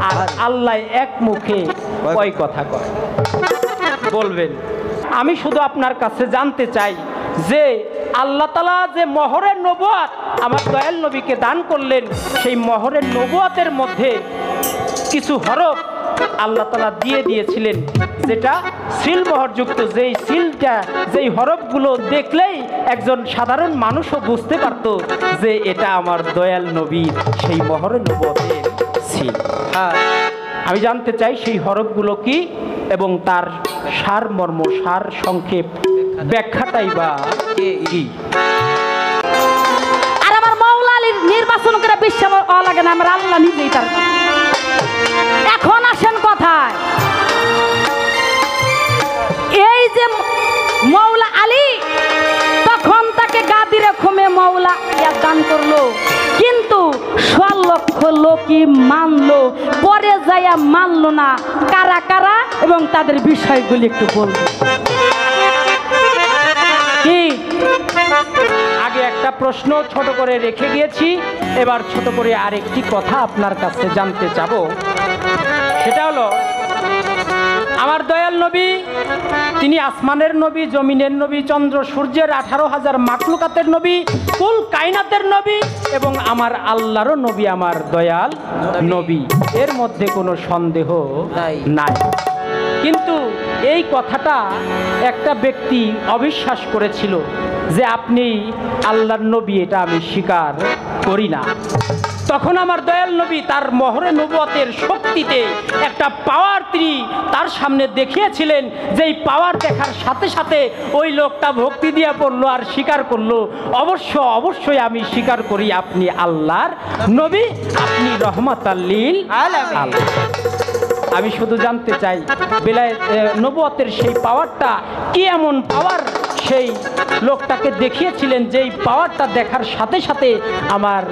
আর আল্লাহ এক মুখে কয় কথা কয় বলবেন। আমি শুধু আপনার কাছে জানতে চাই যে আল্লাহ তাআলা যে মোহরের নবুয়ত আমার দয়াল নবীকে দান করলেন, সেই মোহরের নবুয়তের মধ্যে কিছু হরফ আল্লাহ তাআলা দিয়ে দিয়েছিলেন, যেটা সিল মোহরযুক্ত। যেই সিলটা, যেই হরফগুলো দেখলেই একজন সাধারণ মানুষও বুঝতে পারত যে এটা আমার দয়াল নবীর সেই মোহরের নবুয়তের সিল। আমি জানতে চাই সেই হরফগুলো কি এবং তার সারমর্ম, সার সংক্ষেপ ব্যাখ্যাটাই বা কি। আর আমার মাওলা আলীর নির্বাচন করে বিশ্ব আমার লাগে না, আমার আল্লাহ নিজেই তার। এখন আসেন কথায়, এই যে মাওলা আলী তখন তাকে গাদিরে খুমে মাওলা দান করলো, কিন্তু 100 লক্ষ লোকই মানলো, পরে যাইয়া মানলো না। কারা কারা এবং তাদের বিষয়গুলি একটু বলবো। কি আগে একটা প্রশ্ন ছোট করে রেখে গিয়েছি, এবার ছোট করে আরেকটি কথা আপনার কাছে জানতে চাবো। সেটা হলো আমার দয়াল নবী, তিনি আসমানের নবী, জমিনের নবী, চন্দ্র সূর্যের 18,000 মাখলুকাতের নবী, কুল কায়নাতের নবী এবং আমার আল্লাহরও নবী, আমার দয়াল নবী। এর মধ্যে কোনো সন্দেহ নাই। কিন্তু এই কথাটা একটা ব্যক্তি অবিশ্বাস করেছিল যে আপনি আল্লাহর নবী, এটা আমি স্বীকার করি না। তখন আমার দয়াল নবী তার মোহরে নবুয়তের শক্তিতে একটা পাওয়ার তিনি তার সামনে দেখিয়েছিলেন, যেই পাওয়ার দেখার সাথে সাথে ওই লোকটা ভক্তি দিয়া পড়লো আর স্বীকার করলো, অবশ্যই আমি স্বীকার করি আপনি আল্লাহর নবী, আপনি রহমাতাল লিল আলামিন। আমি শুধু জানতে চাই বেলায়েত নবুয়তের সেই পাওয়ারটা কি এমন পাওয়ার সেই লোকটাকে দেখিয়েছিলেন, যেই পাওয়ারটা দেখার সাথে সাথে আমার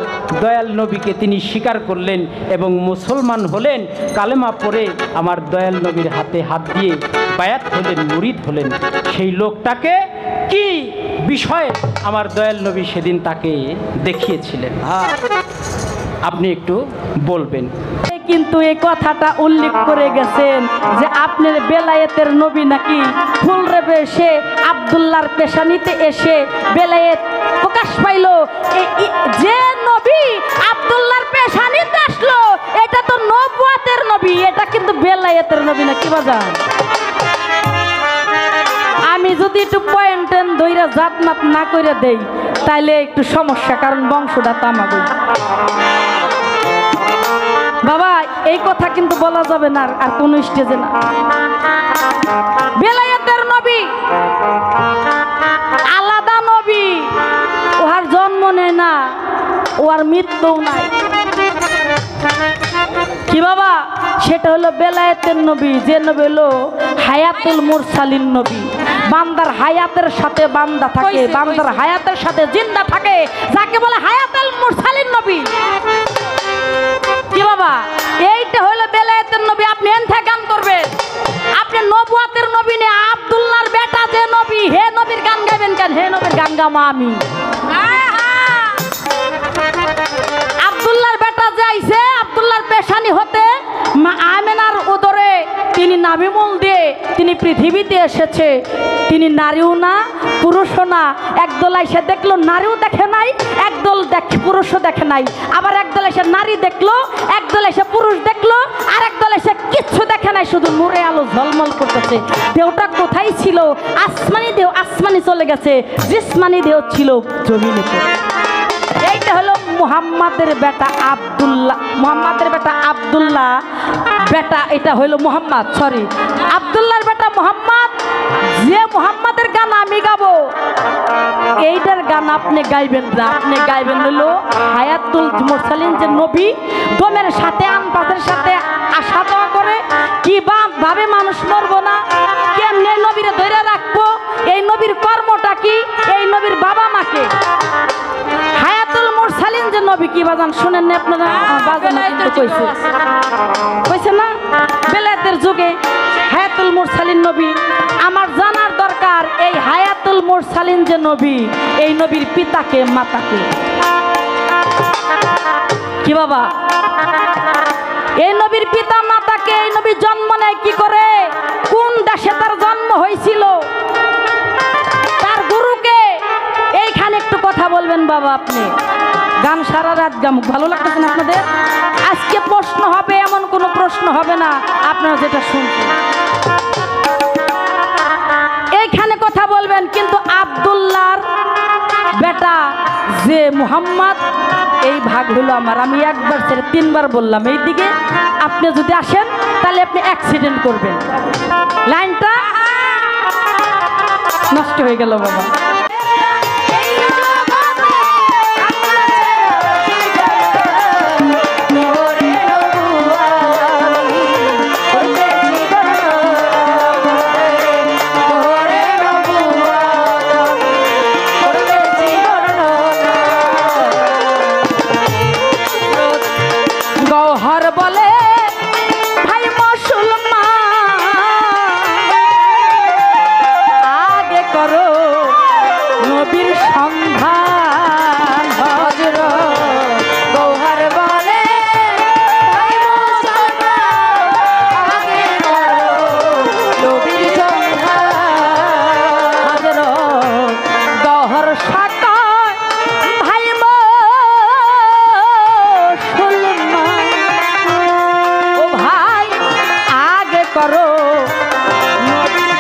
দয়াল নবীকে তিনি স্বীকার করলেন এবং মুসলমান হলেন, কালেমা পড়ে আমার দয়াল নবীর হাতে হাত দিয়ে বায়াত হলেন, মুরিদ হলেন। সেই লোকটাকে কি বিষয়ে আমার দয়াল নবী সেদিন তাকে দেখিয়েছিলেন, আপনি একটু বলবেন। কিন্তু এই কথাটা উল্লেখ করে গেছেন যে আপনার বেলায়েতের নবী নাকি ফুল রেবে এসে আব্দুল্লাহর পেশানিতে এসে বেলায়েত প্রকাশ পাইল। যে নবী আব্দুল্লাহর পেশানিতে আসলো এটা তো নবুয়তের নবী, এটা কিন্তু বেলায়েতের নবী না। কি বাজার আমি যদি একটু পয়েন্ট ধইরা জাতমাত না করে দেই তাইলে একটু সমস্যা, কারণ বংশটা তামাগো। বাবা এই কথা কিন্তু বলা যাবে না আর কোন স্টেজে না। বেলায়েতের নবী আলাদা নবী, ওহার জন্ম নেই না, ওর মৃত্যুও নাই। কি বাবা, সেটা হলো বেলায়েতের নবী, যে নবী হলো হায়াতুল মুরসালিন নবী। বান্দার হায়াতের সাথে বান্দা থাকে, বান্দার হায়াতের সাথে জিন্দা থাকে, যাকে বলে হায়াতুল মুরসালিন নবী। কি বাবা, এইটা হলো বেলায়েতের নবী। আপনি এনথা গান করবেন, আপনি নবুয়তের নবী নে আব্দুল্লাহর বেটা যে নবী, হে নবীর গান গাইবেন কেন? হে নবীর গান গামো আমি। আব্দুল্লাহর বেটা যে আইছে আব্দুল্লাহর পেশানি হতে মা আমেনার উদরে তিনি নাবিমূল দিয়ে তিনি পৃথিবীতে এসেছে। তিনি নারীও না পুরুষও না। একদল এসে দেখলো নারীও দেখে নাই, একদল পুরুষও দেখে নাই, আবার একদল এসে নারী দেখলো, একদল এসে পুরুষ দেখলো, আর একদল এসে কিচ্ছু দেখে নাই, শুধু নূরে আলো ঝলমল করতেছে। দেহটা কোথায় ছিল? আসমানি দেহ আসমানি চলে গেছে, জিসমানি দেহ ছিল জমিনে। এইটা হলো মুহাম্মাদের বেটা আব্দুল্লাহ, মুহাম্মাদের বেটা আব্দুল্লাহ বেটা, এটা হলো মুহাম্মদ, সরি আব্দুল্লাহর বেটা মুহাম্মদ। যে মুহাম্মাদের গান আমি গাবো, এইটার গান আপনি গাইবেন না, আপনি গাইবেন হলো হায়াতুল মুরসালিন যে নবী, দমের সাথে আনপাতের সাথে আশা দেওয়া করে কি ভাবে মানুষ মরবো না, কেমনে নবীরে ধরে রাখবো, এই নবীর কর্মটা কি, এই নবীর বাবা মাকে। হায়াতুল মুরসালিন যে নবী কি বাজান শুনেন না আপনারা? বাজান কইছে না বেলায়েতের যুগে হায়াতুল মুরসালিন নবী। আমার জানার দরকার এই হায়াতুল মুরসালিন যে নবী, এই নবীর পিতাকে মাতাকে। কি বাবা, এই নবীর পিতা মাতাকে এই নবী জন্ম নেয় কি করে, কোন দেশে তার জন্ম হয়েছিল, তার গুরুকে, এইখানে একটু কথা বলবেন বাবা। আপনি গান সারা রাত গাম, ভালো লাগতেছে না আপনাদের? আজকে প্রশ্ন হবে, এমন কোনো প্রশ্ন হবে না আপনারা যেটা শুনছেন এইখানে কথা বলবেন। কিন্তু আব্দুল্লাহর বেটা যে মুহাম্মদ, এই ভাগ হলো আমার। আমি একবার ছেড়ে তিনবার বললাম এই দিকে, আপনি যদি আসেন তাহলে আপনি অ্যাক্সিডেন্ট করবেন। লাইনটা নষ্ট হয়ে গেল বাবা। গৌহর বলে ভাই মুসলমান, আগে করো নবীর সন্ধান। হযরত গৌহর বলে ভাই মুসলমান, আগে করো নবীর সন্ধান। হযরত গৌহর সাকায় ভাই করো নবীর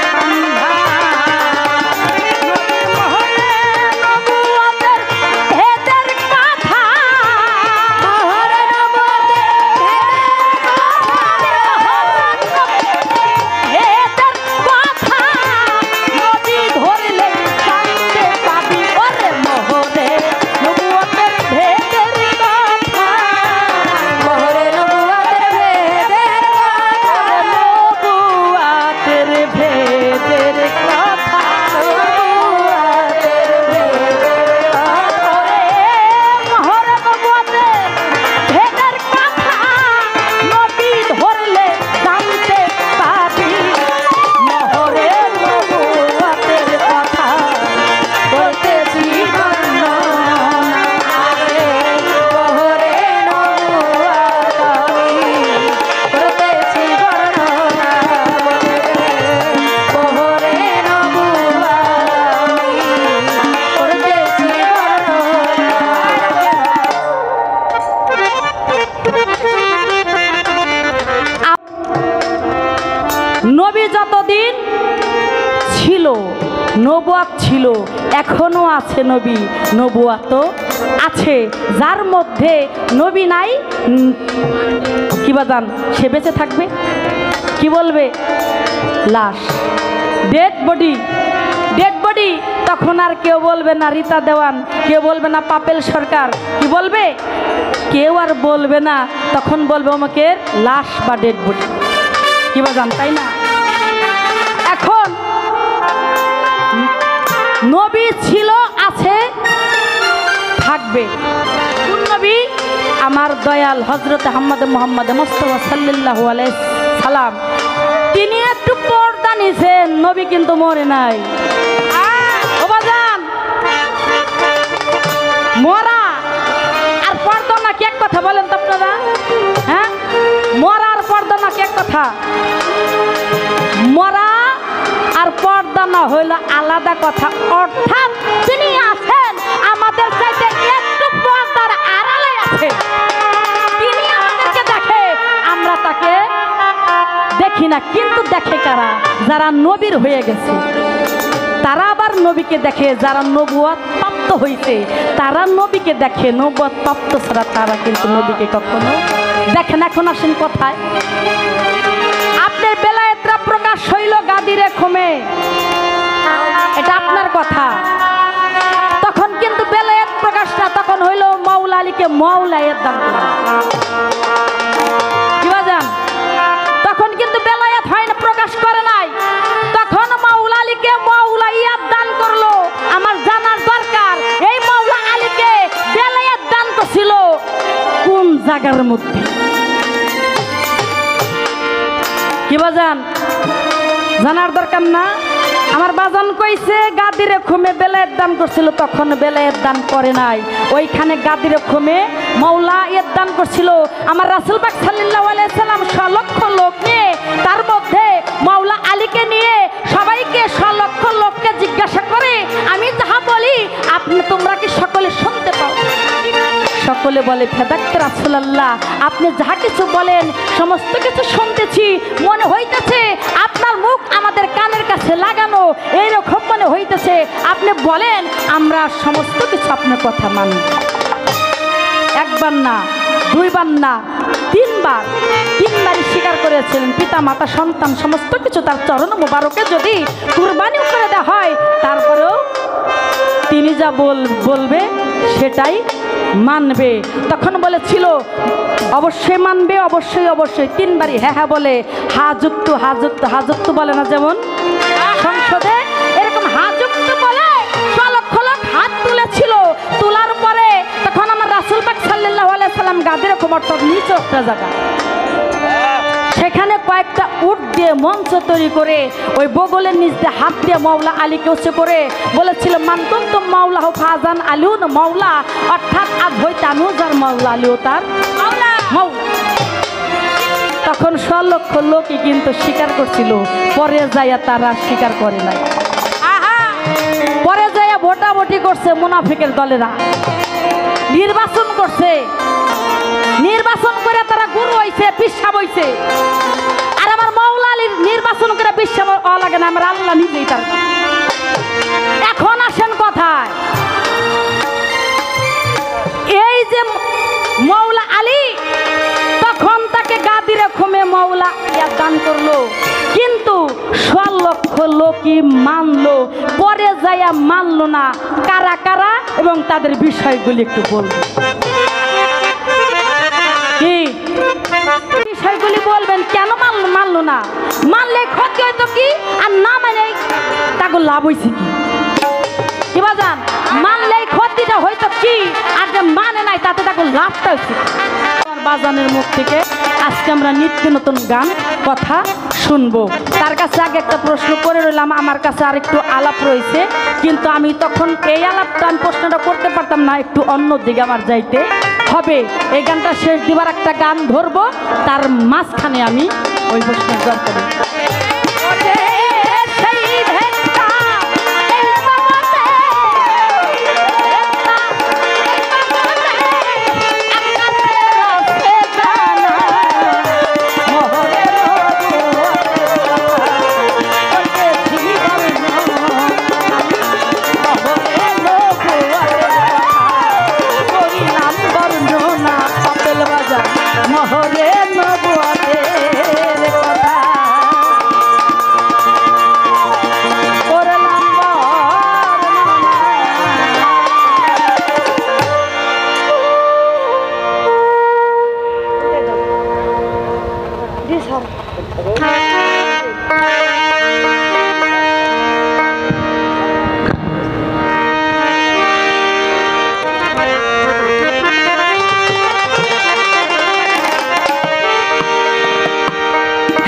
নবী যতদিন ছিল নবুয়াত ছিল, এখনো আছে নবী, নবুয়াত আছে। যার মধ্যে নবী নাই কি বাজান, সে বেঁচে থাকবে? কি বলবে? লাশ, ডেড বডি, ডেড বডি। তখন আর কেউ বলবে না রীতা দেওয়ান, কেউ বলবে না পাপেল সরকার, কি বলবে? কেউ আর বলবে না, তখন বলবে আমাকে লাশ বা ডেড বডি। কি বাজান, তাই না? এখন নবী ছিল, আছে, থাকবে। কোন নবী? আমার দয়াল হযরত মুহাম্মদ মুস্তাফা সাল্লাল্লাহু আলাইহি সাল্লাম। তিনি একটু পর্দা নিছেন, নবী কিন্তু মরে নাই। ও বাজান, মরা আর পর্দা নাকি এক কথা? বলেন তো আপনারা, হ্যাঁ? মরা আর পর্দা নাকি এক কথা? মরা আর পর্দা না হইল আলাদা কথা। অর্থাৎ তিনি আছেন, আমাদের চাইতে একটু পর্দার আড়ালে আছে। তিনি আমাদেরকে দেখে, আমরা তাকে দেখি না। কিন্তু দেখে কারা? যারা নবীর হয়ে গেছে, তারা আবার নবীকে দেখে। যারা নবুয়ত প্রাপ্ত হয়েছে তারা নবীকে দেখে, নবুয়ত প্রাপ্ত ছাড়া তারা কিন্তু নবীকে কখনো দেখেন। এখন আসেন কথায়, আপনার বেলায়েতরা প্রকাশ হইল গাদিরে খমে, এটা আপনার কথা। তখন কিন্তু বেলায়েত প্রকাশটা তখন হইল মাওলা আলীকে মাওলায়েত দান করা। কি বাজান? তখন কিন্তু বেলায়েত হয় না, প্রকাশ করে নাই। তখন মাওলা আলীকে মাওলাইয়াত দান করলো। আমার জানার দরকার এই মাওলা আলীকে বেলায়েত দান করছিল কোন জায়গার মধ্যে? কি বাজান, জানার দরকার না? আমার বাজান কইছে গাদিরে খুমে বেলায়েত দান করছিল, তখন বেলায়েত দান করে নাই, ওইখানে গাদিরে খুমে মাওলা ইয়েত দান করছিল। আমার রাসূল পাক সাল্লাল্লাহু আলাইহি সাল্লাম 100 লক্ষ লোক নিয়ে, তার মধ্যে মাওলা আলীকে নিয়ে সবাইকে 100 লক্ষ লোককে জিজ্ঞাসা করে, আমি যাহা বলি তোমরা কি সকলে শুনতে পাও? সকলে বলে ফেদাক্ত রাসূলুল্লাহ, আপনি যাহা কিছু বলেন সমস্ত কিছু শুনতেছি, মনে হইতেছে আপনার মুখ আমাদের কানের কাছে লাগানো, এইরকম মনে হইতেছে। আপনি বলেন, আমরা সমস্ত কিছু আপনার কথা মানি। একবার না, দুইবার না, তিনবারই স্বীকার করেছিলেন। পিতা মাতা সন্তান সমস্ত কিছু তার চরণ মোবারকে যদি কুরবানিও করে দেওয়া হয়, তারপরেও তিনি যা বলবে সেটাই মানবে। তখন বলেছিল অবশ্যই মানবে, অবশ্যই অবশ্যই। তিনবারই হ্যাঁ হ্যাঁ বলে, হাজুক্ত বলে না, যেমন সংসদে এরকম হাজুক্ত বলে 100 লক্ষ লোক হাত তুলেছিল। তোলার পরে তখন আমার রাসূল পাক সাল্লাল্লাহু আলাইহি সাল্লাম গাদির অর্থাৎ নিচে একটা জায়গা, সেখানে কয়েকটা উট দিয়ে মঞ্চ তৈরি করে ওই বগলের নিচ দিয়ে হাত দিয়ে মাওলা আলীকে উঁচু করে বলেছিল, মানতুম তুম মাওলা হো ফাজান আলিউ না মাওলা, অর্থাৎ আজ হইতে আমিও যার মাওলা, আলীও তার মাওলা। তখন 100 লক্ষ লোকই কিন্তু স্বীকার করছিল, পরে যাইয়া তারা স্বীকার করে নাই। পরে যাইয়া ভোটাভুটি করছে মুনাফিকের দলেরা, নির্বাচন করছে, নির্বাচন করে তারা গুরু হইছে, পিসাব হইছে। আর আমার মাওলা আলীর নির্বাচন করে পিসাব লাগে না, আমার আল্লাহ নিজেই তার। এখন আসেন কথায়, এই যে মাওলা আলী তখন তাকে গাদিরে খুমে মাওলা ইয়াদ দান করলো, কিন্তু 100 লক্ষ লোকই মানলো, পরে যাইয়া মানলো না। কারা কারা এবং তাদের বিষয়গুলি একটু বলবো, কি বিষয়গুলি বলবেন? কেন মানলো না? মানলে ক্ষতি হয়তো কি, আর না মানে তাকে লাভ হয়েছে কি বাজান? মানলে ক্ষতিটা হয়তো কি, আর যে মানে নাই তাতে তাকে লাভটা হয়েছে। বাজানের মুখ থেকে আজকে আমরা নিত্য নতুন গান কথা শুনবো। তার কাছে আগে একটা প্রশ্ন করে রইলাম, আমার কাছে আর একটু আলাপ রয়েছে, কিন্তু আমি তখন এই আলাপটা আমি প্রশ্নটা করতে পারতাম না, একটু অন্য দিকে আমার যাইতে হবে। এই গানটা শেষ দিবার একটা গান ধরবো, তার মাঝখানে আমি ওই প্রশ্নের জবাব দেব।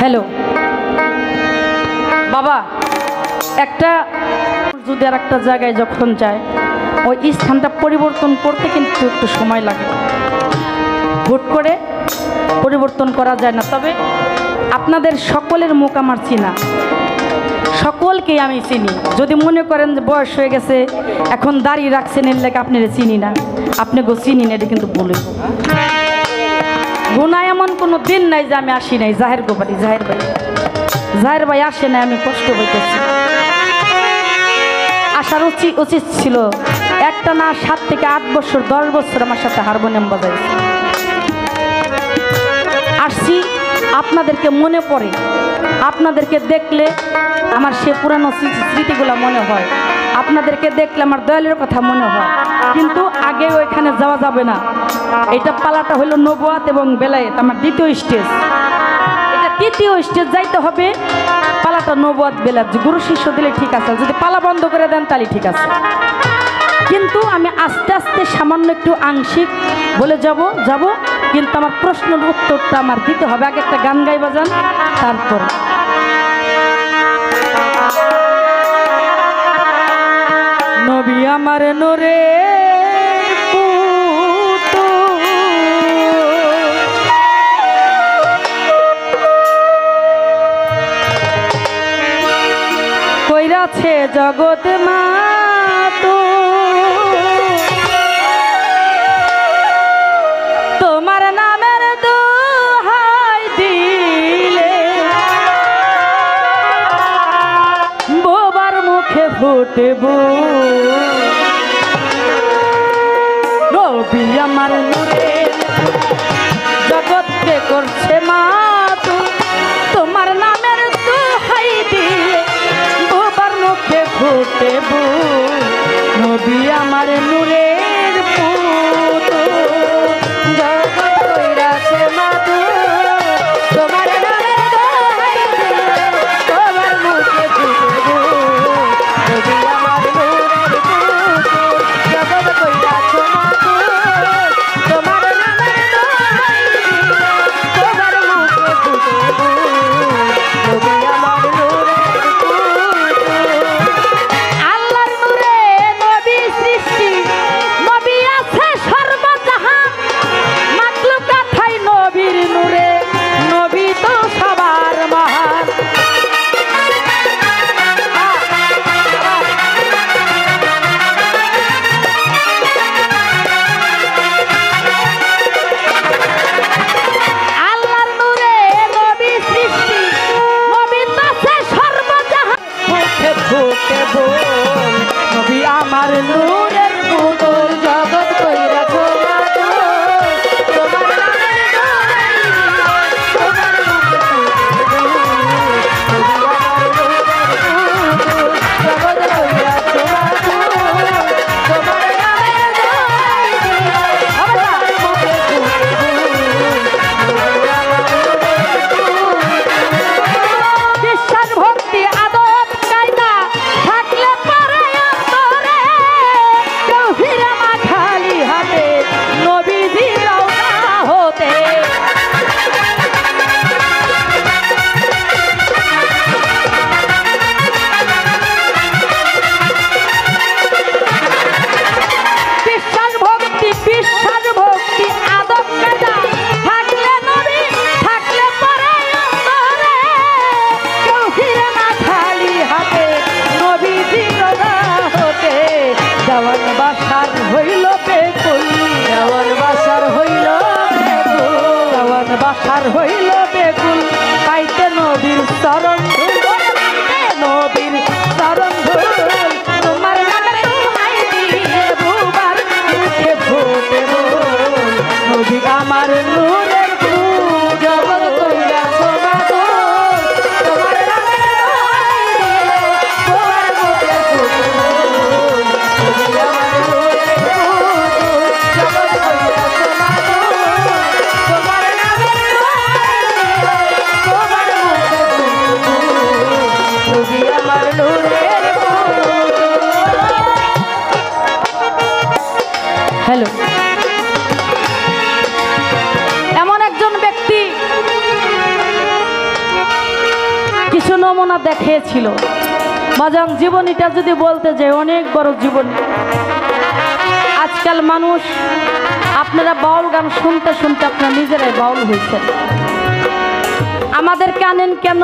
হ্যালো বাবা, একটা যদি আর একটা জায়গায় যখন যায়, ওই স্থানটা পরিবর্তন করতে কিন্তু একটু সময় লাগে, হুট করে পরিবর্তন করা যায় না। তবে আপনাদের সকলের মুখ আমার চিনা, সকলকেই আমি চিনি। যদি মনে করেন যে বয়স হয়ে গেছে, এখন দাঁড়িয়ে রাখছেন, এর লেগে আপনারা চিনি না, আপনি গো চিনি না, এটা কিন্তু বলে গুণা এমন কোনো দিন নাই যে আমি আসি নাই। জাহের গোবাড়ি, জাহের ভাই আসে নাই, আমি কষ্ট হইতেছি। আসার উচিত ছিল, একটা না 7 থেকে 8 বছর 10 বছর আমার সাথে হারমোনিয়াম বাজাইছে। আসছি, আপনাদেরকে মনে পড়ে, আপনাদেরকে দেখলে আমার সে পুরানো স্মৃতিগুলো মনে হয়, আপনাদেরকে দেখলে আমার দয়ালের কথা মনে হয়। কিন্তু আগে ওইখানে যাওয়া যাবে না, এটা পালাটা হলো নবুয়াত এবং বেলায়েত, আমার দ্বিতীয় স্টেজ, এটা তৃতীয় স্টেজ যাইতে হবে। পালাটা নবুয়াত বেলায়েত, গুরু শিষ্য দিলে ঠিক আছে, যদি পালা বন্ধ করে দেন তাহলে ঠিক আছে। কিন্তু আমি আস্তে আস্তে সামান্য একটু আংশিক বলে যাব, কিন্তু আমার প্রশ্নের উত্তরটা আমার দিতে হবে। আগে একটা গান গাই বাজান, তারপর নবী আমার নূরে কইরাছে জগৎ মাতো তোমার নামের দোহাই দিলে বোবার মুখে ফুটব নবী আমার নূরে জগৎকে করছে মাতো তোমার নামের দোহাই দিলে বোবার মুখে ফুটব নবী আমার নূরের পুত জগৎ কইরাছে মাতো তোমার নামের দোহাই দিলে বোবার মুখে ফুটব নবী আমার নূরের পুত জগৎ কইরাছে মাতো তোমার নামের দোহাই দিলে বোবার মুখে ফুটব নবী আমার নূরের পুত আল্লাহর নূরে নবী সৃষ্টি নবী আছে সর্বজাহান মাখলুকাত নবীর নূরে নবী তো সবার মহান আল্লাহর নূরে নবী সৃষ্টি নবী তো আছে সর্বজাহান মুখে ফুটে বল নবী আমার নূরের পুতুল জগৎ কইরাছে মাতো তোমার নামের দোহাই দিলে তোমার মুখে ফুটব নবী আমার নূরের পুতুল জগৎ কইরাছে মাতো তোমার নামের দোহাই দিলে তোমার মুখে ফুটব নবী আমার নূরের পুতুল বিশ্বাস ভক্তি আদব কায়দা থাকলে পরে অন্তরে কেউ ফিরে না খালি হাতে নবীজি রওনা হতে বিশ্বাস ভক্তি আদব কায়দা থাকলে নবী থাকলে পরে অন্তরে কেউ ফিরে না খালি হাতে নবীজি রওনা হতে দেওয়ান বাসার হইল বেকুল দেওয়ান বাসার হইল বেকুল দেওয়ান বাসার হইল বেকুল পাইতে নবীর চরণ ধুল নবীর চরণ ধুল তোমার নামের দোহাই দিলে বুবার মুখে ফুটে বল নবী আমার নূরের ফুল জগৎ কইরাছে মাতো তোমার নামের দোহাই দিলে বুবার মুখে ফুটে বল নবী আমার নূরের ফুল জগৎ কইরাছে মাতো তোমার নামের দোহাই দিলে বুবার মুখে ফুটে বল নবী আমার নূরের ফুল হ্যালো এমন একজন ব্যক্তি কিছু নমুনা দেখিয়েছিল বাজান জীবনীটা যদি বলতে যায় অনেক বড় জীবনী আজকাল মানুষ আপনারা বাউল গান শুনতে শুনতে আপনারা নিজেরাই বাউল হয়েছেন আমাদেরকে আনেন কেন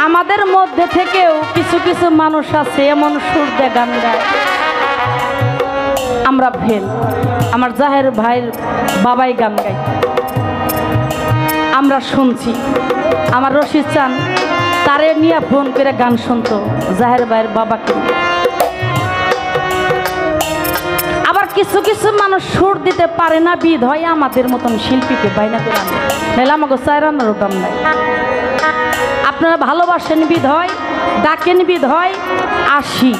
আমাদের মধ্যে থেকেও কিছু কিছু মানুষ আছে এমন সুর দিয়ে গান গায় আমরা ফেল আমার জাহের ভাইয়ের বাবাই গান গায় আমরা শুনছি আমার রশিদ চান তারে নিয়ে ফোন করে গান শুনতো জাহের ভাইয়ের বাবাকে আবার কিছু কিছু মানুষ সুর দিতে পারে না বিধ হয় আমাদের মতন শিল্পীকে বাইনা করে আনে নাহলে আমাকে চাইরানোরও দাম নাই আপনারা ভালোবাসেন বিধ হয় ডাকেন বিধ হয় আসি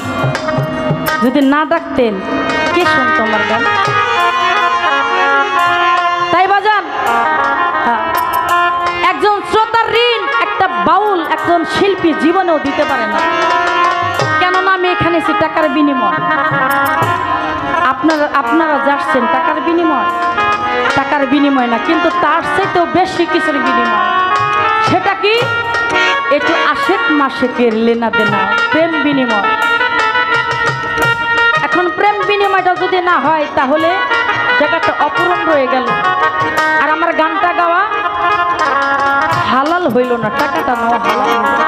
যদি না ডাকতেন কে শুনতো আমার গান তাই বাজান একজন শ্রোতার ঋণ একটা বাউল একজন শিল্পী জীবনেও দিতে পারে না কেননা আমি এখানে এসে টাকার বিনিময় আপনারা যাচ্ছেন টাকার বিনিময় না কিন্তু তার চাইতেও বেশি কিছুর বিনিময় সেটা কি একটু আশেক মাসেকের লেনা দেনা প্রেম বিনিময় এখন প্রেম বিনিময়টা যদি না হয় তাহলে জায়গাটা অপূরণ রয়ে গেল, আর আমার গানটা গাওয়া হালাল হইল না, টাকাটা নেওয়া হালাল হইল না।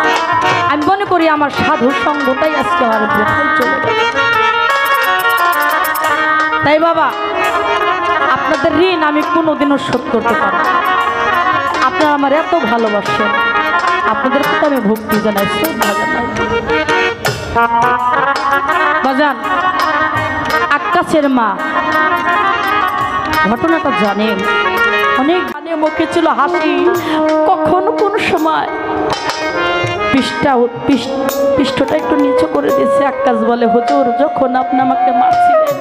আমি মনে করি আমার সাধু সঙ্গটাই আজকে আমার ব্যথায় চলে গেল। তাই বাবা, আপনাদের ঋণ আমি কোনোদিনও শোধ করতে পারবো না। আপনারা আমার এত ভালোবাসেন, আপনাদের প্রতি আমি ভক্তি জানাই, শ্রদ্ধা জানাই। বাজান, আক্কাসের মা ঘটনাটা জানেন, অনেক গানে মুখে ছিল হাসি, কখনো কোন সময় পৃষ্ঠটা একটু নিচু করে দিয়েছে। আক্কাস বলে, হুজুর যখন আপনি আমাকে মারছিলেন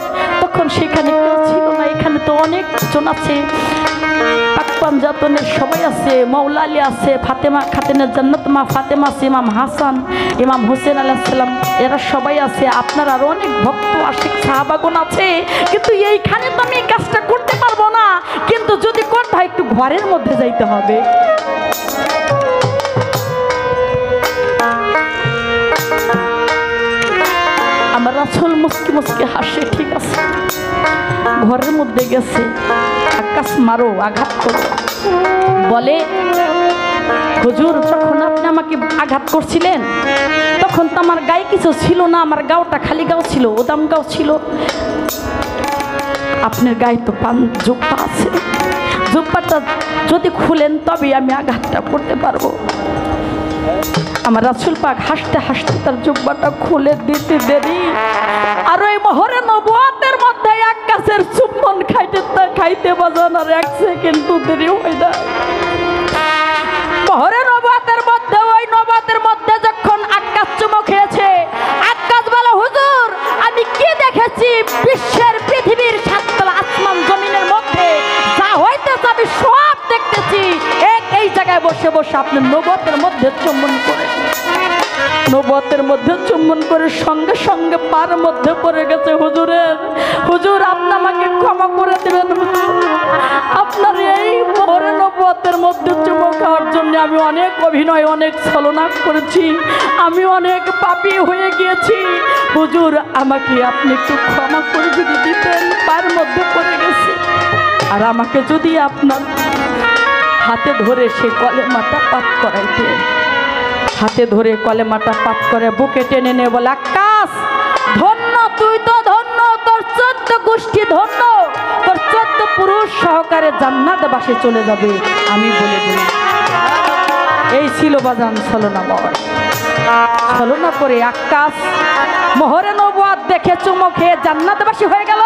তখন সেখানে কেউ ছিল না, এখানে তো অনেকজন আছে, পাঞ্জাতনের সবাই আছে, মৌলা আলী আছে, ফাতেমা খাতেনের জান্নাত মা ফাতেমা আছে, ইমাম হাসান, ইমাম হোসেন আলাইহিস সালাম, এরা সবাই আছে, আপনার আরো অনেক ভক্ত আশিক সাহাবাগণ আছে, কিন্তু এইখানে তো আমি এই কাজটা করতে পারবো না, কিন্তু যদি করতে হয় একটু ঘরের মধ্যে যাইতে হবে। আমার রাসূল মুস্কি মুস্কি হাসে, ঠিক আছে, ঘরের মধ্যে গেছে। আকাশ মারো, আঘাত করো। বলে, হুজুর যখন আপনি আমাকে আঘাত করছিলেন তখন তো আমার গায়ে কিছু ছিল না, আমার গাওটা খালি গাও ছিল, ওদাম গাও ছিল। আপনার গায়ে তো জুব্বা আছে, জুব্বাটা যদি খুলেন তবে আমি আঘাতটা করতে পারবো। আমার রাসূল পাক হাসতে হাসতে তার জুব্বাটা খুলে দিতে দেরি, আর ওই মোহরে নবুয়তের মধ্যে আক্কাসের চুম্বন খাইতে বাজান আর 1 সেকেন্ড দেরি হয়ে যায়। মোহরে নবুয়তের মধ্যে, ওই নবুয়তের মধ্যে যখন আক্কাস চুমো খেয়েছে, আক্কাস বলে, হুজুর আমি কি দেখেছি, বিশ্বের পৃথিবীর সাততলা আসমান জমিনের মধ্যে যা হইতেছে আমি সব দেখতেছি, এই জায়গায় বসে বসে আপনি নবুয়তের মধ্যে চুম্বন করে, নবুয়তের মধ্যে চুম্বন করে সঙ্গে সঙ্গে পার মধ্যে পড়ে গেছে। হুজুর আপনি আমাকে ক্ষমা করে দেবেন, আপনার এই মোহরে নবুয়তের মধ্যে চুমো খাওয়ার জন্য আমি অনেক অভিনয়, অনেক ছলনা করেছি, আমি অনেক পাপী হয়ে গিয়েছি, হুজুর আমাকে আপনি একটু ক্ষমা করে যদি দিতেন, পার মধ্যে পড়ে গেছে, আর আমাকে যদি আপনার হাতে ধরে সে কলেমাটা পাঠ করাইতে, হাতে ধরে কলেমাটা পাঠ করে বুকে টেনে নিয়ে বলে, আক্কাস ধন্য, তুই তো ধন্য, তোর 14 গোষ্ঠী ধন্য, তোর 14 পুরুষ সহকারে জান্নাতবাসে চলে যাবে, আমি বলে দিলাম। এই ছিল বাজান ছলনা বয়। ছলনা করে আক্কাস মোহরে নবুয়ত দেখে চুমো খেয়ে জান্নাতবাসী হয়ে গেল।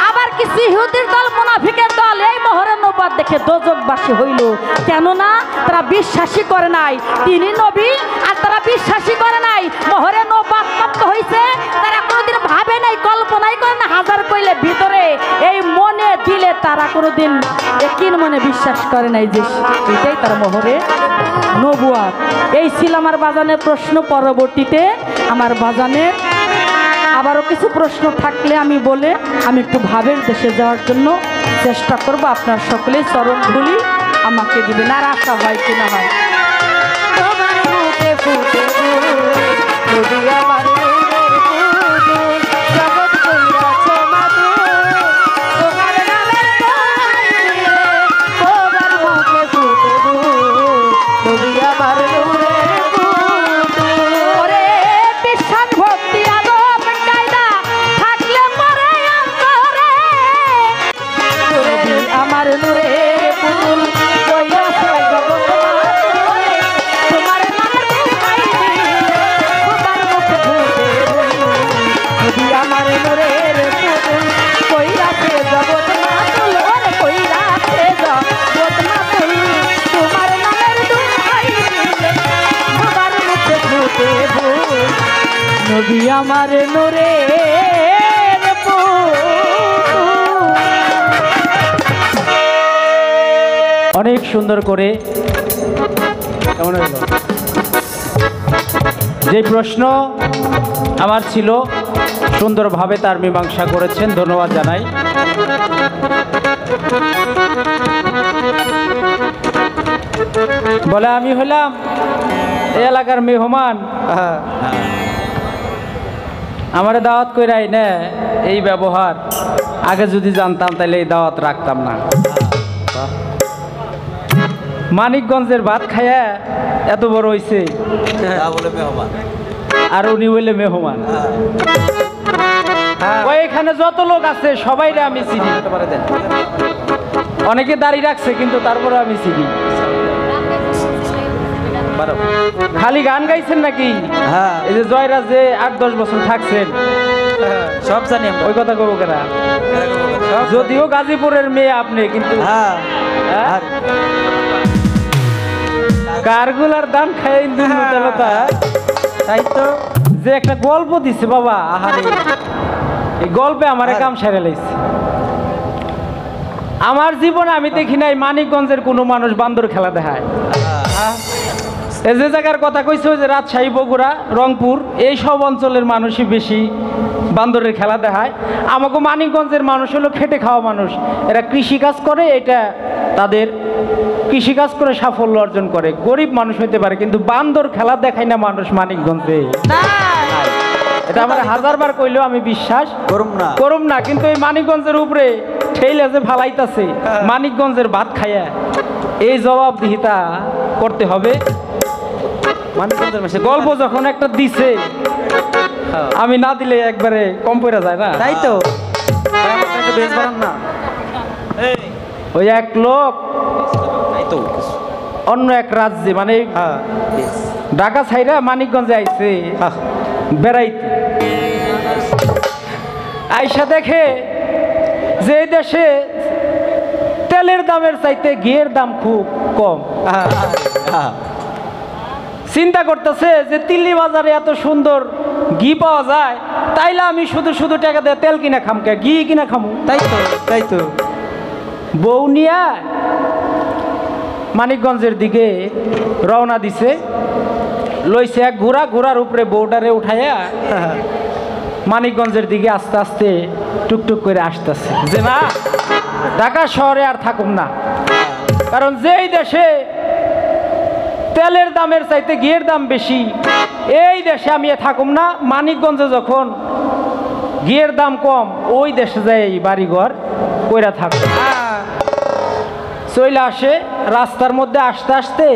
আবার কিছু ইহুদির দল, মুনাফিকের দল এই মোহরে নবুয়ত দেখে দোজখবাসী হইল, কেননা তারা বিশ্বাসই করে নাই তিনি নবী, আর তারা বিশ্বাসই করে নাই মোহরে নবুয়ত প্রাপ্ত হইছে, তারা কোনোদিন ভাবে নাই, কল্পনাই করে না, হাজার কইলে ভিতরে এই মনে দিলে তারা কোনোদিন একই মনে বিশ্বাস করে নাই যে এটাই তার মোহরে নবুয়ত। এই ছিল আমার বাজানের প্রশ্ন। পরবর্তীতে আমার বাজানের আবারও কিছু প্রশ্ন থাকলে আমি বলে আমি একটু ভাবের দেশে যাওয়ার জন্য চেষ্টা করব। আপনার সকলে চরণ ধুলি আমাকে দিবেন, আর আশা হয় কিনা হয়। নবী আমার নূরের অনেক সুন্দর করে কেমন হলো? যে প্রশ্ন আমার ছিল সুন্দরভাবে তার মীমাংসা করেছেন, ধন্যবাদ জানাই। বলে আমি হলাম এই এলাকার মেহমান, আমারে দাওয়াত কইরাই না এই ব্যবহার আগে যদি জানতাম তাহলে এই দাওয়াত রাখতাম না। মানিকগঞ্জের ভাত খায়া এত বড় হইছে আর উনি হইলে মেহমান। এখানে যত লোক আছে সবাইরে আমি চিনি, অনেকে দাঁড়িয়ে রাখছে কিন্তু তারপরে আমি চিনি। খালি গান গাইছেন নাকি? হ্যাঁ, এই যে জয়রাজ যে 8-10 বছর থাকছেন সব জানি আমরা। ওই কথা কবো কেনা? যদিও গাজীপুরের মেয়ে আপনি, কিন্তু হ্যাঁ, হ্যাঁ? কারগুলার দান খাই দুর্নীতিলতা। তাই তো। যে একটা গল্প দিছে বাবা, আহারে এই গল্পে আমার কাম সেরে লাইছে। আমার জীবনে আমি দেখি নাই মানিকগঞ্জের কোনো মানুষ বান্দর খেলা দেখায়। এই যে জায়গার কথা কইছে যে রাজশাহী, বগুড়া, রংপুর এই সব অঞ্চলের মানুষই বেশি বান্দরের খেলা দেখায়। আমাকে মানিকগঞ্জের মানুষ হলো খেটে খাওয়া মানুষ, এরা কৃষিকাজ করে, এটা তাদের কৃষিকাজ করে সাফল্য অর্জন করে। গরিব মানুষ হইতে পারে কিন্তু বান্দর খেলা দেখায় না মানুষ মানিকগঞ্জে। এটা আমার 1000বার কইলেও আমি বিশ্বাস করুম না। কিন্তু এই মানিকগঞ্জের উপরে ঠেইলে যে ফালাইতাছে মানিকগঞ্জের ভাত খাইয়া, এই জবাবদিহিতা করতে হবে। গল্প যখন একটা দিছে আমি না দিলে একবারে কম পড়ে যায় না। তাই তো। বেশ বাড়ান না। ওই এক লোক অন্য এক রাজ্যে মানে ঢাকা ছাইরা মানিকগঞ্জে আইছে বেড়াইতে। আইসা দেখে যে দেশে তেলের দামের চাইতে ঘিয়ের দাম খুব কম। চিন্তা করতেছে যে দিল্লি বাজারে এত সুন্দর ঘি পাওয়া যায়, তাইলে আমি শুধু শুধু টাকা দিয়ে তেল কিনা খামকে, ঘি কিনা খামু। তাই তো, তাই তো। বউ নিয়া মানিকগঞ্জের দিকে রওনা দিছে, লইছে এক ঘোড়া, ঘোড়ার উপরে বউটারে উঠাইয়া মানিকগঞ্জের দিকে আস্তে আস্তে টুকটুক করে আসতেছে যে না ঢাকা শহরে আর থাকুম না। কারণ যেই দেশে তেলের দামের চাইতে ঘিয়ের দাম বেশি, এই দেশে আমি থাকুম না। মানিকগঞ্জে যখন ঘিয়ের দাম কম, ওই দেশে যাই বাড়িঘর কইরা থাকুম। চলে আসে, রাস্তার মধ্যে আসতে আসতে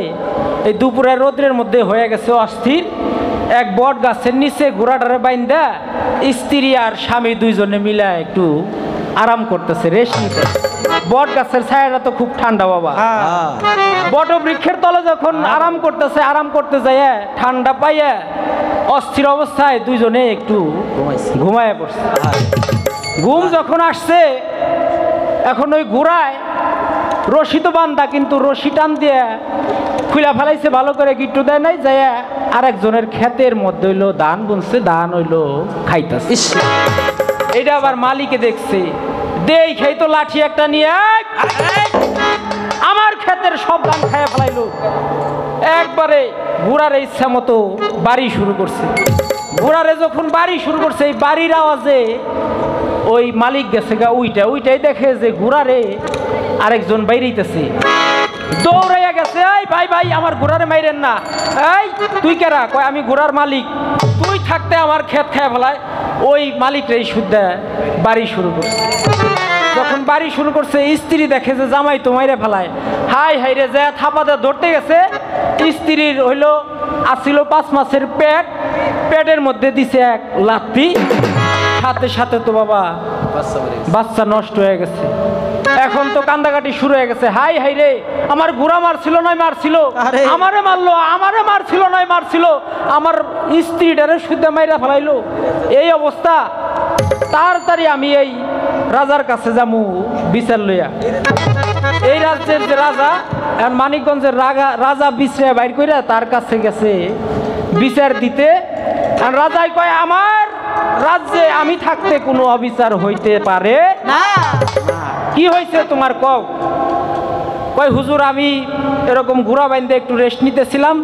এই দুপুরের রোদ্রের মধ্যে হয়ে গেছে অস্থির। এক বট গাছের নিচে ঘোড়াটারে বাইন্দা স্ত্রী আর স্বামী দুইজনে মিলে একটু আরাম করতেছে, রেস্ট নিতে। বট গাছের ছায়াটা তো খুব ঠান্ডা বাবা। বট বৃক্ষের তলে যখন আরাম করতেছে, আরাম করতে যায় ঠান্ডা পাইয়া অস্থির অবস্থায় দুইজনে একটু ঘুমায় পড়ছে। ঘুম যখন আসছে, এখন ওই ঘোড়ায় রশি তো বান্ধা, কিন্তু রশি টান দিয়ে খুলা ফেলাইছে ভালো করে, গিট্টু দেয় নাই, যায় আরেকজনের ক্ষেতের মধ্যে হইলো ধান বুনছে, ধান হইলো খাইতেছে। এটা আবার মালিকে দেখছে, দেই খাই তো লাঠি একটা নিয়ে আমার ক্ষেতের সব ধান খাইয়া ফেলাইলো। একবারে ঘোড়ারে ইচ্ছা মতো বাড়ি শুরু করছে। ঘোড়ারে যখন বাড়ি শুরু করছে, এই বাড়ির আওয়াজে ওই মালিক গেছে গা উইটাই দেখে যে ঘোড়ারে আরেকজন বাইরেইতেছে, দৌড়াইয়া গেছে, এই ভাই ভাই আমার ঘোড়ারে মাইরেন না। এই তুই কেরা? কয় আমি ঘোড়ার মালিক, তুই থাকতে আমার ক্ষেত খায় ফেলায়। ওই মালিকরাই শুদ্ধা বাড়ি শুরু করছে। যখন বাড়ি শুরু করছে, স্ত্রী দেখে যে জামাই তো মাইরে ফেলায়, হাই হাই রে যা থাপাতে ধরতে গেছে। স্ত্রীর হইলো আসছিল 5 মাসের পেট, পেটের মধ্যে দিছে এক লাথি, সাথে সাথে তো বাবা বাচ্চা নষ্ট হয়ে গেছে। এখন তো কান্দাকাটি শুরু হয়ে গেছে, হাই হাই রে আমার ঘোড়া মারছিল নয় মারছিল, আমারে মারলো, আমারে মারছিল নয় মারছিল, আমার স্ত্রীটারে শুদ্ধা মাইরা ফেলাইলো। এই অবস্থা, তাড়াতাড়ি আমি এই রাজার কাছে যামু বিচার লইয়া। এই রাজ্যের যে রাজা, মানিকগঞ্জের রাজা বিচার বাইর কইরা তার কাছে গেছে বিচার দিতে। আর রাজাই কয় আমার রাজ্যে আমি থাকতে কোনো অবিচার হইতে পারে না। কি হয়েছে তোমার? কয় হুজুর আমি এরকম ঘোড়া বাইন্দে একটু রেস্ট নিতেছিলাম,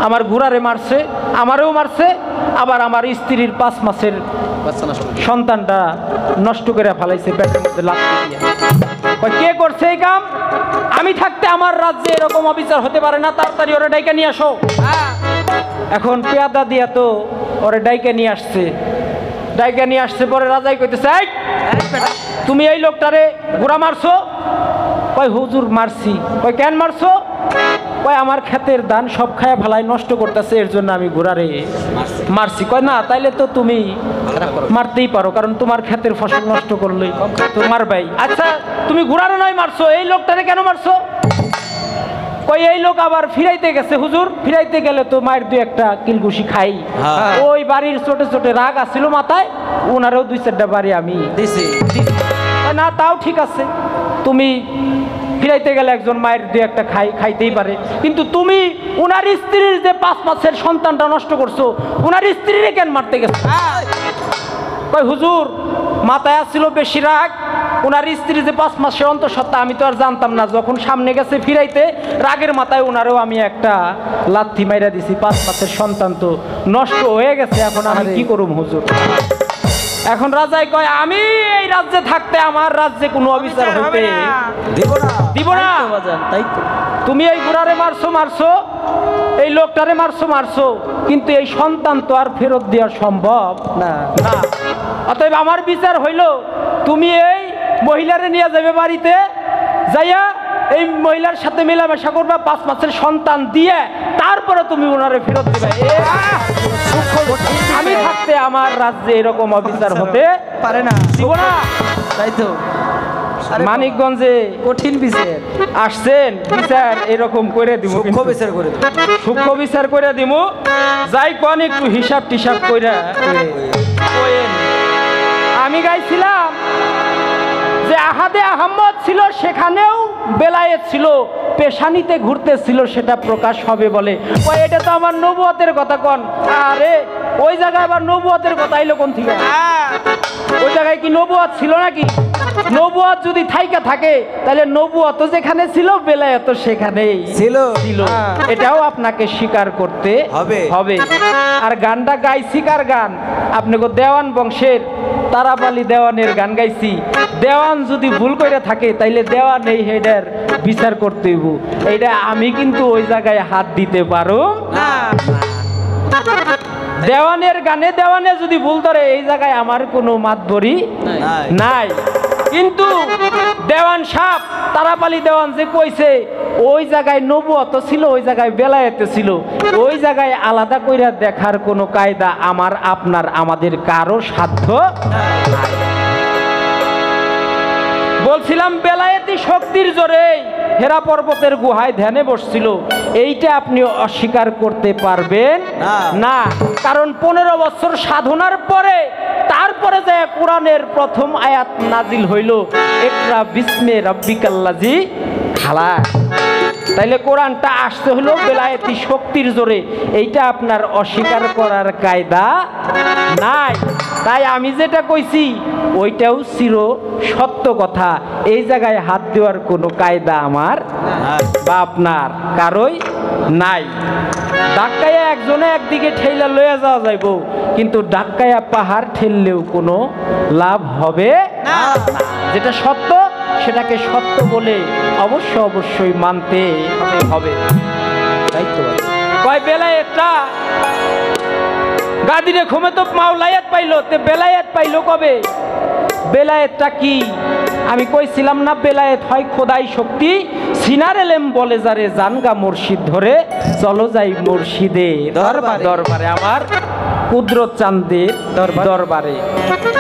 আমার ঘোড়ারে মারছে, আমারেও মারছে, আবার আমার স্ত্রীর 5 মাসের সন্তানটা নষ্ট করে ফেলাইছে পেটের মধ্যে লাথি দিয়ে। কে করছে এই কাম? আমি থাকতে আমার রাজ্যে এরকম অবিচার হতে পারে না, তাড়াতাড়ি ওরা ডাইকা নিয়ে আসো। এখন পেয়াদা দিয়া তো ওরে ডাইকা নিয়ে আসছে। ডাইকা নিয়ে আসছে। পরে রাজাই কইতেছে, এই তুমি এই লোকটারে ঘোড়া মারছো? কয় হুজুর মারছি। কয় কেন মারছো? কয় আমার ক্ষেতের ধান সব খায় ভালাই নষ্ট করতেছে, এর জন্য আমি ঘোড়ারে মারছি। কয় না, তাইলে তো তুমি মারতেই পারো, কারণ তোমার ক্ষেতের ফসল নষ্ট করলে তোমার ভাই। আচ্ছা তুমি ঘোড়ারে নয় মারছো, এই লোকটারে কেন মারছো? কই এই লোক আবার ফিরাইতে গেছে হুজুর, ফিরাইতে গেলে তো মায়ের দুই একটা কিলঘুষি খাই। ওই বাড়ির ছোটে ছোটে রাগ আসছিল মাথায়, ওনারও দুই চারটা বাড়ি আমি দিছি। না তাও ঠিক আছে, তুমি ফিরাইতে গেলে একজন মায়ের দুই একটা খাইতেই পারে, কিন্তু তুমি ওনার স্ত্রীর যে 5 মাসের সন্তানটা নষ্ট করছো, ওনার স্ত্রীরে কেন মারতে গেছো? কই হুজুর মাথায় আসছিল বেশি রাগ, ওনার স্ত্রী যে 5 মাসের অন্তঃসত্ত্বা আমি তো আর জানতাম না। যখন সামনে গেছে ফিরাইতে, রাগের মাথায় ওনারও আমি একটা লাথি মাইরা দিছি। 5 মাসের সন্তান তো নষ্ট হয়ে গেছে, এখন আমি কি করুম হুজুর? এখন রাজাই কয়, আমি এই রাজ্যে থাকতে আমার রাজ্যে কোনো অবিচার হইতে দিব না। তাই তো তুমি এই ঘোড়ারে মারছো, এই লোকটারে মারছো, কিন্তু এই সন্তান তো আর ফেরত দেওয়া সম্ভব না। না। অতএব আমার বিচার হইল, তুমি এই মহিলারে নিয়ে যাবে বাড়িতে, যাইয়া এই মহিলার সাথে মেলামেশা করবা, 5 মাসের সন্তান দিয়ে তারপরে তুমি ওনারে ফেরত দিবে। আমি থাকতে আমার রাজ্যে এরকম অবিচার হতে পারে না, দিব না। তাই তো মানিকগঞ্জে কঠিন বিচার আসছেন, বিচার এরকম করে দিব, সূক্ষ্ম বিচার করে দেব। সূক্ষ্ম বিচার করে দিব। যাই কোন একটু হিসাব টিসাব কইরা কইেন। আমি গাইছিলাম যে আহাদে আহমদ ছিল, সেখানেও বেলায়েত ছিল, পেশানিতে ঘুরতেছিল, সেটা প্রকাশ হবে বলে। ওই এটা তো আমার নবুয়তের কথা কন। আরে ওই জায়গায় আবার নবুয়তের কথা আইলো কোন থেকে? ওই জায়গায় কি নবুয়ত ছিল নাকি? নবুয়ত যদি থাইকা থাকে, তাহলে নবুয়ত যেখানে ছিল, বেলায়েত সেখানেই ছিল। এটাও আপনাকে স্বীকার করতে হবে। আর গানটা গাইছি কার গান? আপনাকে দেওয়ান বংশের তারাবালি দেওয়ানের গান গাইছি। দেওয়ান যদি ভুল করে থাকে, তাইলে দেওয়ান এই হেডার বিচার করতে হইব। এইটা আমি কিন্তু ওই জায়গায় হাত দিতে পারো না। দেওয়ানের গানে দেওয়ানে যদি ভুল ধরে, এই জায়গায় আমার কোনো মাতবরি নাই। কিন্তু দেওয়ান সাহেব তারাপালি দেওয়ান যে কইছে, ওই জায়গায় নবুয়ত ছিল, ওই জায়গায় বেলায়েতে ছিল, ওই জায়গায় আলাদা কইরা দেখার কোনো কায়দা আমার আপনার আমাদের কারো সাধ্য নাই। বলছিলাম বেলায়েতি শক্তির জোরে হেরা পর্বতের গুহায় ধ্যানে বসছিল, এইটা আপনি অস্বীকার করতে পারবেন না। কারণ 15 বছর সাধনার পরে তারপরে যে কোরআনের প্রথম আয়াত নাজিল হইল, ইকরা বিস্মে রাব্বিকাল্লাযী খালাক। তাইলে কোরআনটা আসতে হলো বেলায়েতি শক্তির জোরে, এইটা আপনার অস্বীকার করার কায়দা নাই। তাই আমি যেটা কইছি ওইটাও চির সত্য কথা। এই জায়গায় হাত দেওয়ার কোনো কায়দা আমার বা আপনার কারোই নাই। ডাক্কাইয়া একজনে একদিকে ঠেলা লয়ে যাওয়া যাইব, কিন্তু ডাক্কাইয়া পাহাড় ঠেললেও কোনো লাভ হবে না। যেটা সত্য সেটাকে সত্য বলে অবশ্যই মানতে হবে। তাই তো কয় বেলায়েতটা গাদিরে ঘুমে তো মাওলায়াত পাইলো, তে বেলায়েত পাইলো কবে? বেলায়েতটা কি? আমি কইছিলাম না, বেলায়েত হয় খোদাই শক্তি। সিনার এলেম বলে যারে জানগা মুর্শিদ ধরে, চলো যাই মুর্শিদে দরবারে, আমার কুদরত চাঁদের দরবারে।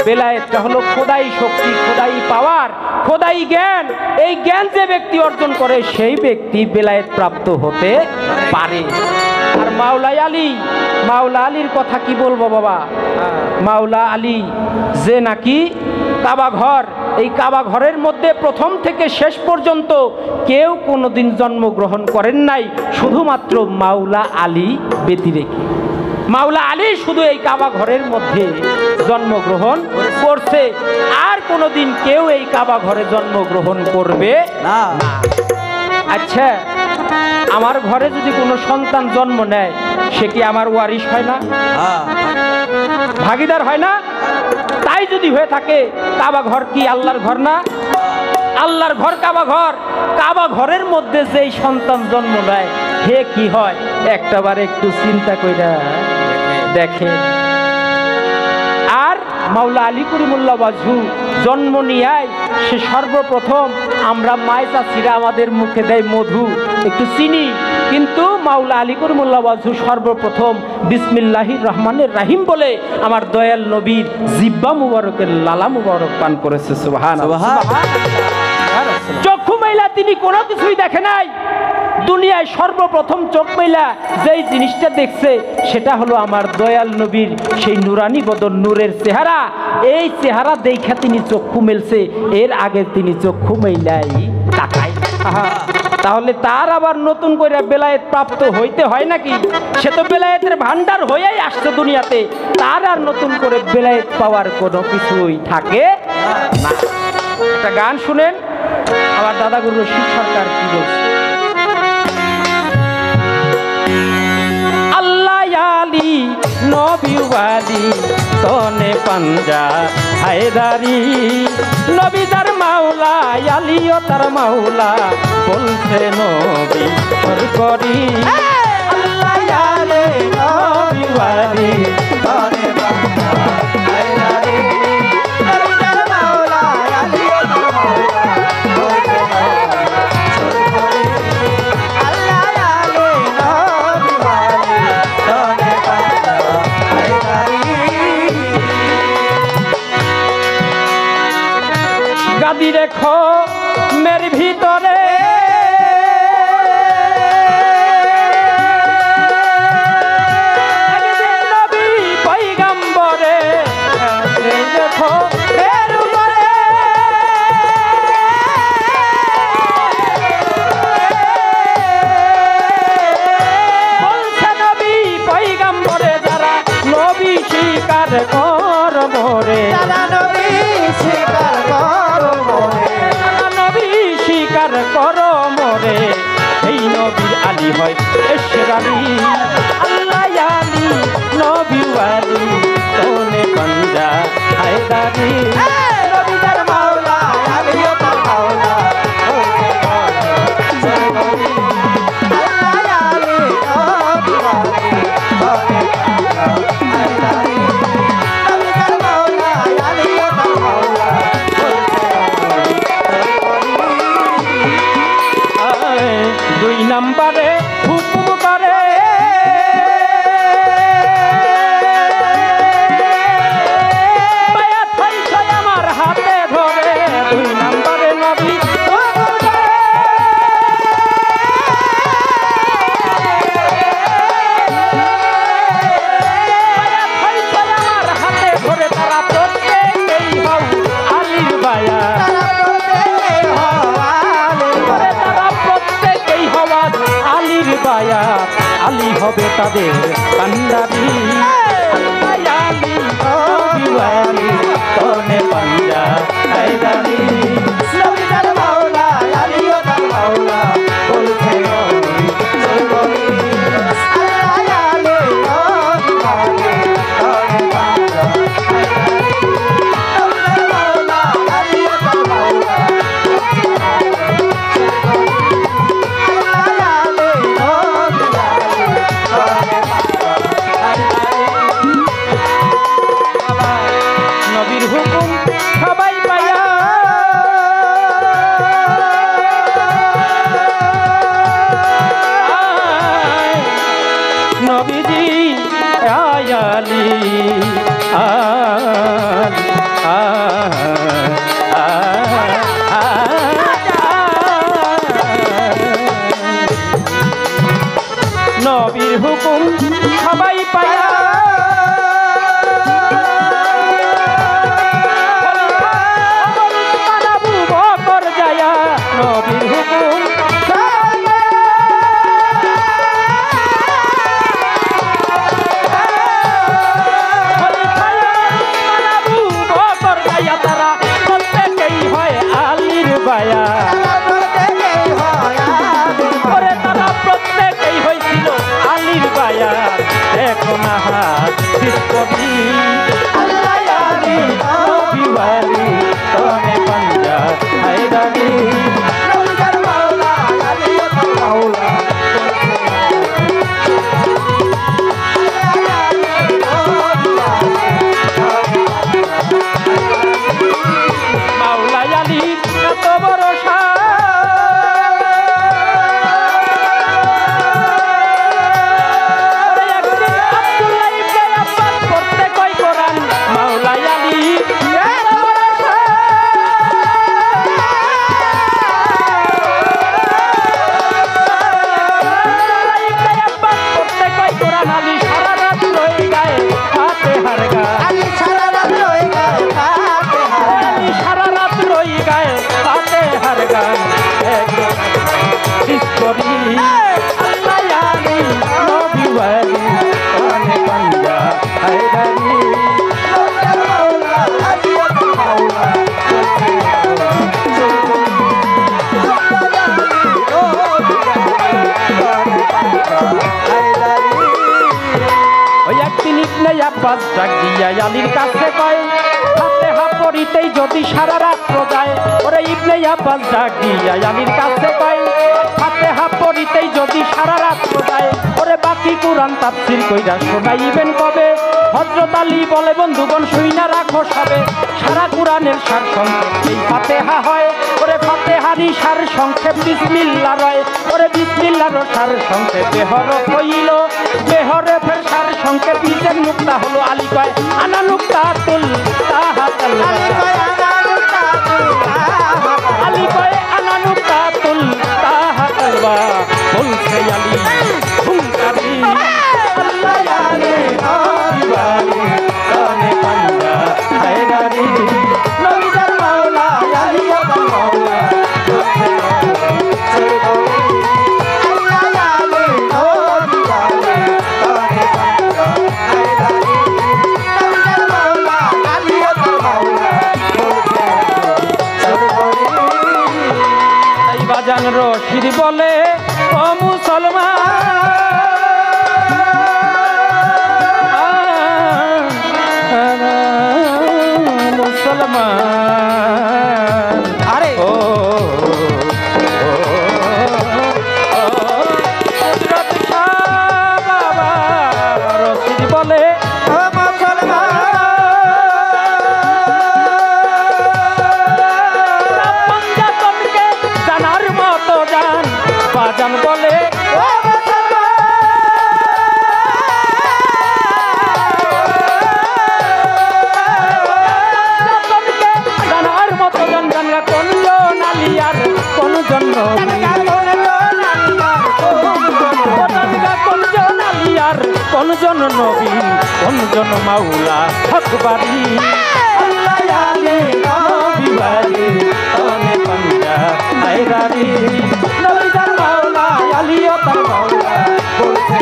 বেলায়েতটা হলো খোদাই শক্তি, খোদাই পাওয়ার, খোদাই জ্ঞান। এই জ্ঞান যে ব্যক্তি অর্জন করে, সেই ব্যক্তি বেলায়েত প্রাপ্ত হতে পারে। আর মাওলা আলীর কথা কি বলবো বাবা? মাওলা আলী যে নাকি কাবা ঘর, এই কাবা ঘরের মধ্যে প্রথম থেকে শেষ পর্যন্ত কেউ কোনোদিন জন্মগ্রহণ করেন নাই, শুধুমাত্র মাওলা আলী ব্যতিরেকে। মাওলা আলী শুধু এই কাবা ঘরের মধ্যে জন্মগ্রহণ করছে, আর কোনোদিন কেউ এই কাবা ঘরে জন্মগ্রহণ করবে না। আচ্ছা, আমার ঘরে যদি কোনো সন্তান জন্ম নেয়, সে কি আমার ওয়ারিশ হয় না? ভাগিদার হয় না? তাই যদি হয়ে থাকে, কাবা ঘর কি আল্লাহর ঘর না? আল্লাহর ঘর কাবা ঘর। কাবা ঘরের মধ্যে যেই সন্তান জন্ম নেয়, হে কি হয় একটাবার একটু চিন্তা কইরা দেখে। আর মাওলা আলী করিমুল্লাহ ওয়াজহু জন্ম নিয়ায় সে সর্বপ্রথম আমরা মায় চাষিরা আমাদের মুখে দেয় মধু একটু চিনি, কিন্তু মাওলা আলী করিমুল্লাহ ওয়াজহু সর্বপ্রথম বিসমিল্লাহির রহমানের রাহিম বলে আমার দয়াল নবীর জিব্বা মুবারকের লালা মুবারক পান করেছে। সুবহানাল্লাহ। চক্ষু মেলা তিনি কোনো কিছুই দেখে নাই, দুনিয়ায় সর্বপ্রথম চোখ মেলা যেই জিনিসটা দেখছে সেটা হলো আমার দয়াল নবীর সেই নুরানি বদন নূরের চেহারা। এই চেহারা দেখা তিনি চক্ষু মেলছে, এর আগে তিনি চক্ষু মেলাই তাকায়। তাহলে তার আবার নতুন করে বেলায়েত প্রাপ্ত হইতে হয় নাকি? সে তো বেলায়েতের ভান্ডার হয়েই আসছে দুনিয়াতে, তার আর নতুন করে বেলায়েত পাওয়ার কোনো কিছুই থাকে না। একটা গান শুনেন আমার দাদা গুরু রশিদ সরকার কি বলছে। আল্লাহ আলী নবী ওয়ালি তনে পাঞ্জা হায়দারি, নবী তার মাওলা আলীও তার মাওলা বলছে নবী সরকারি। আল্লাহ আলী নবী ওয়ালি তনে পাঞ্জা হায়দারি, নবী তার মাওলা আলীও তার মাওলা বলছে নবী সরকারি। আল্লাহ আলী নবী ওয়ালি তনে পাঞ্জা হায়দারি। গাদি রেখো মের ভিতরে নবী পয়গম্বরে, দেখো এর উপরে বলছে নবী পয়গম্বরে, যারা নবী স্বীকার কর মোরে, নবী স্বীকার করো মোরে, নবী স্বীকার করো মোরে, সেই নবীর আলী হয় এশরারি। আল্লাহ আলী নবী ওয়ালি তোনে পাঞ্জা হায়দারি, নবী তার মাওলা আলীও তার মাওলা বলছে নবী সরকারি। আল্লাহ আলী নবী ওয়ালি তোনে পাঞ্জা হায়দারি, নবী তার মাওলা আলীও তার মাওলা বলছে নবী। দুই নম্বরে হুকুম করে বায়াত হইছে আমার হাতে ধরে, দুই নম্বরে নবী হুকুম করে বায়াত হইছে আমার হাতে ধরে, তারা প্রত্যেকেই হও আলীর বায়াত, তারা প্রত্যেকেই হওয়া আলীর বায়াত, আলী হবে তাদের কান্ডারি। আলী নবী ওয়ালি তনে পাঞ্জা হায়দারি, নবী তার মাওলা আলীও তার মাওলা বলছে নবী সরকারি। আল্লাহ আলী নবী ওয়ালি তনে পাঞ্জা হায়দারি, নবী তার মাওলা আলীও তার মাওলা বলছে নবী নবীর হুকুম সবাই পায়া, নবীজি আয়ালি নবীর হুকুম সবাই পায়া, নবীর হুকুম তারা প্রত্যেকেই হয় আলীর বায়া, তারা প্রত্যেকেই হয়েছিল আলীর বায়া। দেখো না কবি আল্লাহ আলী নবী ওয়ালি তনে পাঞ্জা হায়দারি, নবী তার মাওলা আলীও তার মাওলা বলছে আব্বাস ডাক দিয়া আলীর কাছে কয় ফাতেহা পড়িতেই যদি সারা রাত্র যায়। ওরে ইবনে আব্বাস ডাক দিয়া আলীর কাছে কয় ফাতেহা পড়িতেই যদি সারা রাত্র যায়। ওরে বাকি কুরআন তাফসীর কইরা শোনাইবেন কবে। হযরত আলী বলে বন্ধুগণ শুইনা রাখো সবে। সারা কুরআনের সার সংক্ষেপ এই ফাতেহা হয়। ওরে ফাতেহারই সার সংক্ষেপ বিসমিল্লাহ রয়। ওরে বিসমিল্লাহর সার সংক্ষেপ বেহরফ হইল। বেহরফের সার সংক্ষেপ নিচের নুকতা হলো। আলী কয় আনা নুকতাতুল তাহাতাল আলী কয় আনা নুকতাতুল তাহাতাল বলছে আলী হুঙ্কারি আল্লাহ জানে নবী কানে পান্ডা হায়দারি নবীর মাওলা আলী আবার মাওলা বাজান রশিদ বলে ও মুসলমান মুসলমান আরে ও হযরত শাহ বাবা রশিদ বলে ও মুসলমান পঞ্জাতনকে জানার মতো জান বাজান বলে ও জানার মতো জন জানলা কোন জন আলিয়ার কোন জন্য কোন জন আলিয়ার কোন জন নবী কোন জন মাওলা হকবারি আল্লাহ আলী নবী বাড়ি তনে পাঞ্জা হায়দারি নবীর মাওলা আলী ও তার মাওলা বলছে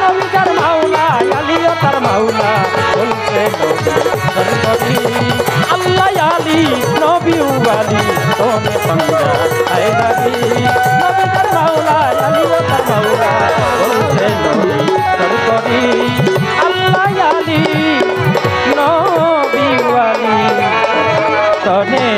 নবীর মাওলা আলী ও তার মাওলা বলছে আল্লাহ আলী নবী ওয়ালি তনে পাঞ্জা হায়দারি নবীর মাওলা আলী ও তার মাওলা বলছে নবী সরকারি আল্লাহ আলী নবী ওয়ালি তনে